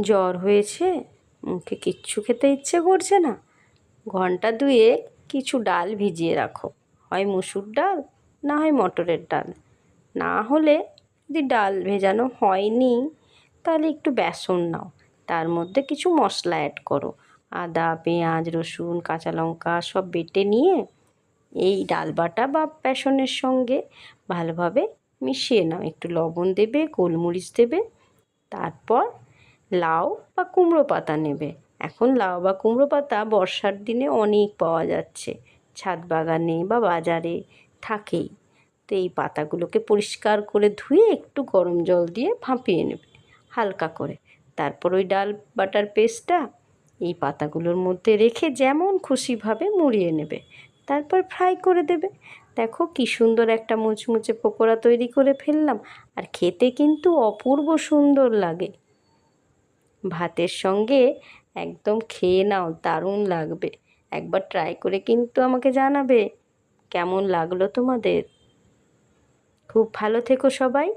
জ্বর হয়েছে, মুখে কিচ্ছু খেতে ইচ্ছে করছে না, ঘন্টা দুয়েক কিছু ডাল ভিজিয়ে রাখো, হয় মুসুর ডাল না হয় মটরের ডাল। না হলে যদি ডাল ভেজানো হয়নি তাহলে একটু বেসন নাও, তার মধ্যে কিছু মশলা অ্যাড করো, আদা পেঁয়াজ রসুন কাঁচা লঙ্কা সব বেটে নিয়ে এই ডাল বাটা বা বেসনের সঙ্গে ভালোভাবে মিশিয়ে নাও। একটু লবণ দেবে, গোলমরিচ দেবে, তারপর লাউ বা কুমড়ো পাতা নেবে। এখন লাউ বা কুমড়ো পাতা বর্ষার দিনে অনেক পাওয়া যাচ্ছে, ছাদ বাগানে বা বাজারে থাকেই। তো এই পাতাগুলোকে পরিষ্কার করে ধুয়ে একটু গরম জল দিয়ে ভাপিয়ে নেবে হালকা করে। তারপর ওই ডাল বাটার পেস্টটা এই পাতাগুলোর মধ্যে রেখে যেমন খুশিভাবে মুড়িয়ে নেবে, তারপর ফ্রাই করে দেবে। দেখো কী সুন্দর একটা মুচমুচে পকোড়া তৈরি করে ফেললাম, আর খেতে কিন্তু অপূর্ব সুন্দর লাগে। ভাতের সঙ্গে একদম খেয়ে নাও, দারুণ লাগবে। একবার ট্রাই করে কিন্তু আমাকে জানাবে কেমন লাগলো তোমাদের। খুব ভালো থেকো সবাই।